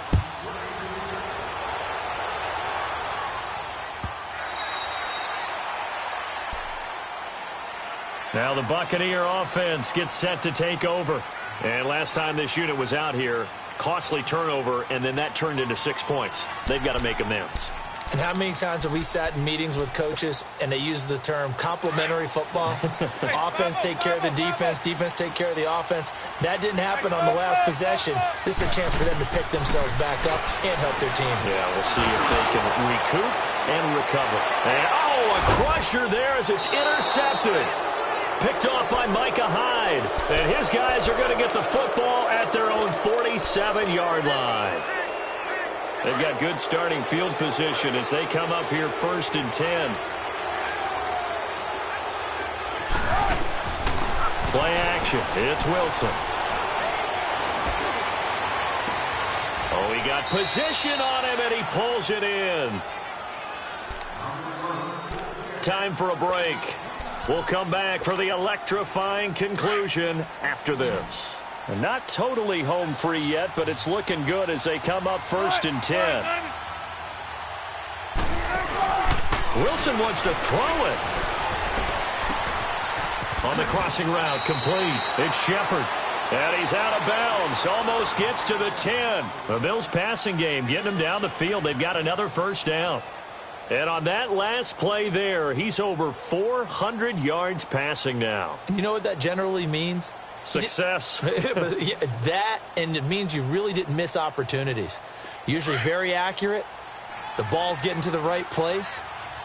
Now the Buccaneer offense gets set to take over. And last time this unit was out here, costly turnover, and then that turned into 6 points. They've got to make amends. And how many times have we sat in meetings with coaches and they use the term complementary football? Offense take care of the defense, defense take care of the offense. That didn't happen on the last possession. This is a chance for them to pick themselves back up and help their team. Yeah, we'll see if they can recoup and recover. And, a crusher there as it's intercepted. Picked off by Micah Hyde. And his guys are going to get the football at their own 47-yard line. They've got good starting field position as they come up here 1st and 10. Play action. It's Wilson. Oh, he got position on him, and he pulls it in. Time for a break. We'll come back for the electrifying conclusion after this. And not totally home free yet, but it's looking good as they come up 1st and 10. Wilson wants to throw it. On the crossing route, complete. It's Shepard. And he's out of bounds. Almost gets to the 10. The Bills passing game getting them down the field. They've got another first down. And on that last play there, he's over 400 yards passing now. You know what that generally means? Success. But yeah, that, and it means you really didn't miss opportunities. Usually very accurate. The ball's getting to the right place.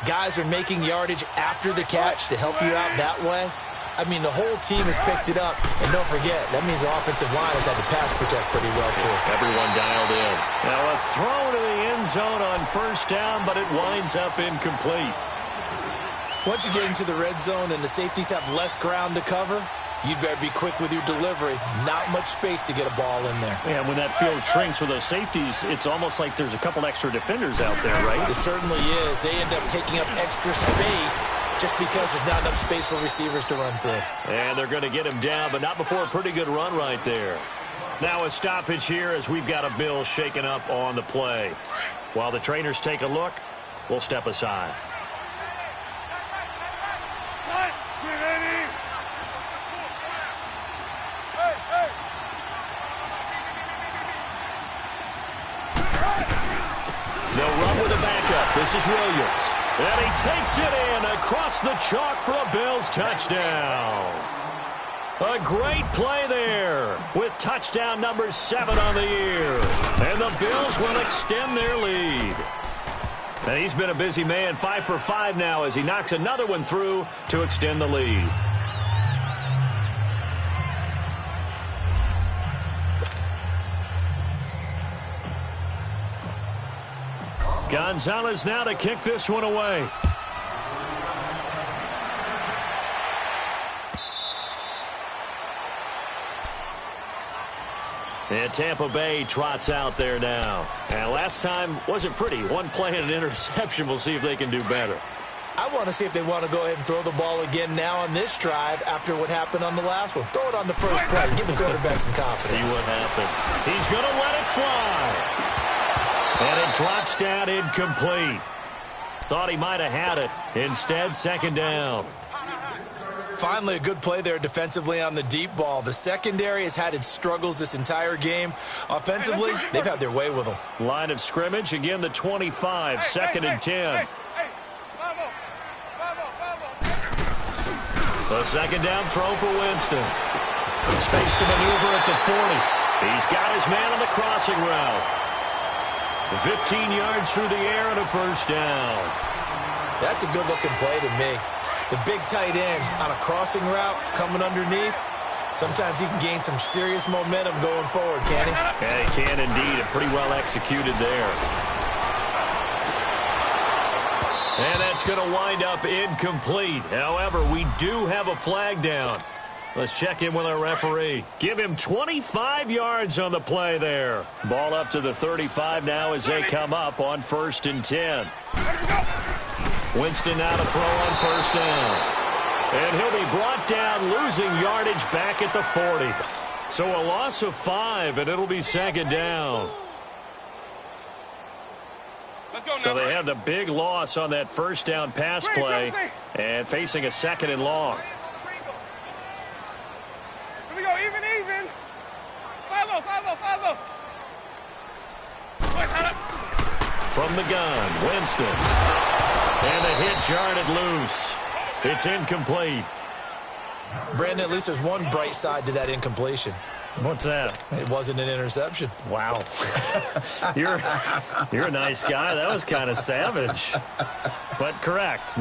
Guys are making yardage after the catch to help you out that way. I mean, the whole team has picked it up. And don't forget, that means the offensive line has had to pass protect pretty well, too. Everyone dialed in. Now a throw to the end zone on first down, but it winds up incomplete. Once you get into the red zone and the safeties have less ground to cover, you'd better be quick with your delivery. Not much space to get a ball in there. Yeah, when that field shrinks with those safeties, it's almost like there's a couple extra defenders out there, right? It certainly is. They end up taking up extra space just because there's not enough space for receivers to run through. And they're going to get him down, but not before a pretty good run right there. Now a stoppage here as we've got a Bill shaken up on the play. While the trainers take a look, we'll step aside. They'll run with a backup. This is Williams. And he takes it in across the chalk for a Bills touchdown. A great play there with touchdown number 7 on the year. And the Bills will extend their lead. And he's been a busy man, 5 for 5 now as he knocks another one through to extend the lead. Gonzalez now to kick this one away. And Tampa Bay trots out there now. And last time wasn't pretty. One play and an interception. We'll see if they can do better. I want to see if they want to go ahead and throw the ball again now on this drive after what happened on the last one. Throw it on the first play. Give the quarterback some confidence. See what happens. He's going to let it fly. And it drops down incomplete. Thought he might have had it. Instead, second down. Finally, a good play there defensively on the deep ball. The secondary has had its struggles this entire game. Offensively, they've had their way with them. Line of scrimmage, again the 25, second and 10. The second down throw for Winston. Space to maneuver at the 40. He's got his man on the crossing route. 15 yards through the air and a first down. That's a good-looking play to me. The big tight end on a crossing route coming underneath. Sometimes he can gain some serious momentum going forward, can he? Yeah, he can indeed. And pretty well executed there. And that's going to wind up incomplete. However, we do have a flag down. Let's check in with our referee. Give him 25 yards on the play there. Ball up to the 35 now as they come up on first and 10. Winston now to throw on first down. And he'll be brought down, losing yardage back at the 40. So a loss of 5, and it'll be second down. So they have the big loss on that first down pass play and facing a second and long. Here we go, even. 5-0. From the gun, Winston. And the hit jarred loose. It's incomplete. Brandon, at least there's one bright side to that incompletion. What's that? It wasn't an interception. Wow. You're a nice guy. That was kind of savage. But correct.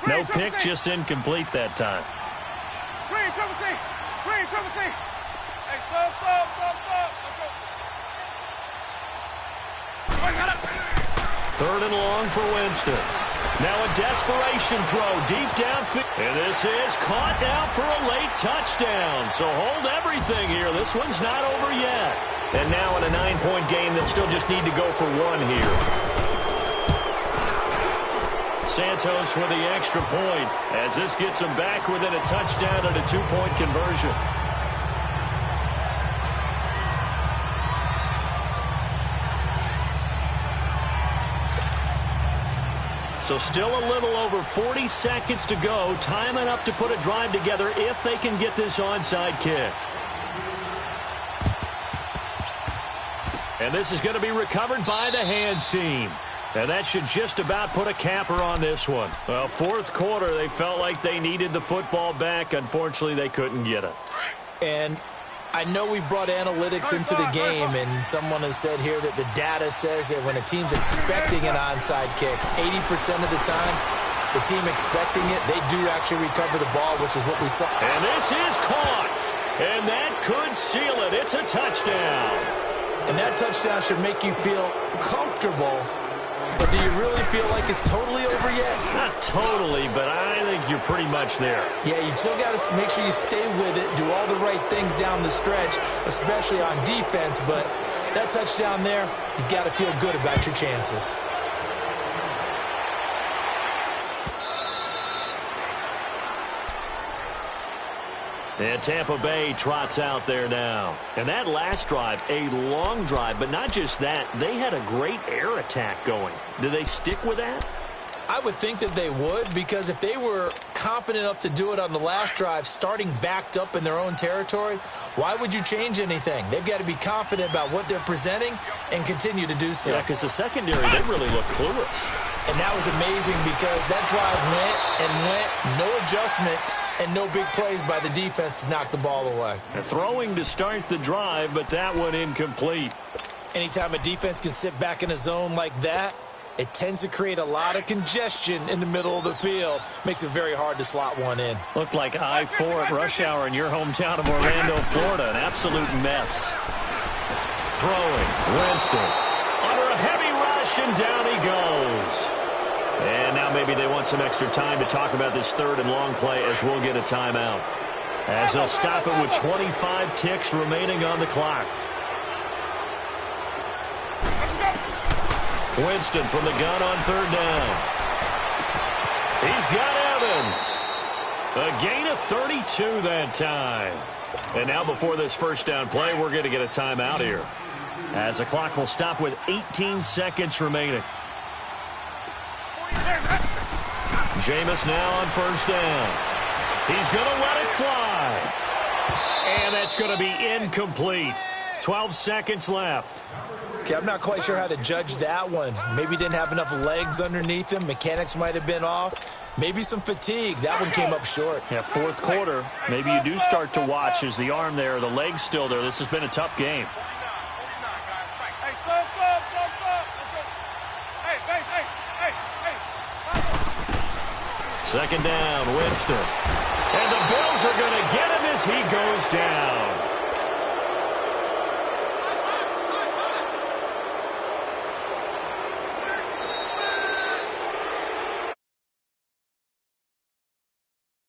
No pick, just incomplete that time. Green, triple C. Hey, stop. Let's go. Third and long for Winston. Now a desperation throw deep downfield. And this is caught now for a late touchdown. So hold everything here. This one's not over yet. And now in a 9-point game, they'll still just need to go for 1 here. Santos with the extra point as this gets them back within a touchdown and a 2-point conversion. So still a little over 40 seconds to go. Time enough to put a drive together if they can get this onside kick. And this is going to be recovered by the hands team. And that should just about put a capper on this one. Well, fourth quarter, they felt like they needed the football back. Unfortunately, they couldn't get it. And I know we brought analytics into the game, and someone has said here that the data says that when a team's expecting an onside kick, 80% of the time, the team expecting it, they do actually recover the ball, which is what we saw. And this is caught. And that could seal it. It's a touchdown. And that touchdown should make you feel comfortable. But do you really feel like it's totally over yet? Not totally, but I think you're pretty much there. Yeah, you still got to make sure you stay with it, do all the right things down the stretch, especially on defense. But that touchdown there, you got to feel good about your chances. And Tampa Bay trots out there now. And that last drive, a long drive, but not just that. They had a great air attack going. Do they stick with that? I would think that they would, because if they were confident enough to do it on the last drive, starting backed up in their own territory, why would you change anything? They've got to be confident about what they're presenting and continue to do so. Yeah, because the secondary, they really look clueless. And that was amazing because that drive went, no adjustments, and no big plays by the defense to knock the ball away. Throwing to start the drive, but that one incomplete. Anytime a defense can sit back in a zone like that, it tends to create a lot of congestion in the middle of the field. Makes it very hard to slot one in. Looked like I-4 at rush hour in your hometown of Orlando, Florida. An absolute mess. Throwing. Winston. Under a heavy rush, and down he goes. And now maybe they want some extra time to talk about this third and long play as we'll get a timeout. As they'll stop it with 25 ticks remaining on the clock. Winston from the gun on third down. He's got Evans. A gain of 32 that time. And now before this first down play, we're going to get a timeout here, as the clock will stop with 18 seconds remaining. Jameis now on first down. He's going to let it fly. And that's going to be incomplete. 12 seconds left. Okay, I'm not quite sure how to judge that one. Maybe didn't have enough legs underneath him. Mechanics might have been off. Maybe some fatigue. That one came up short. Yeah, fourth quarter. Maybe you do start to watch as the arm there, the leg's still there. This has been a tough game. Second down, Winston. And the Bills are going to get him as he goes down.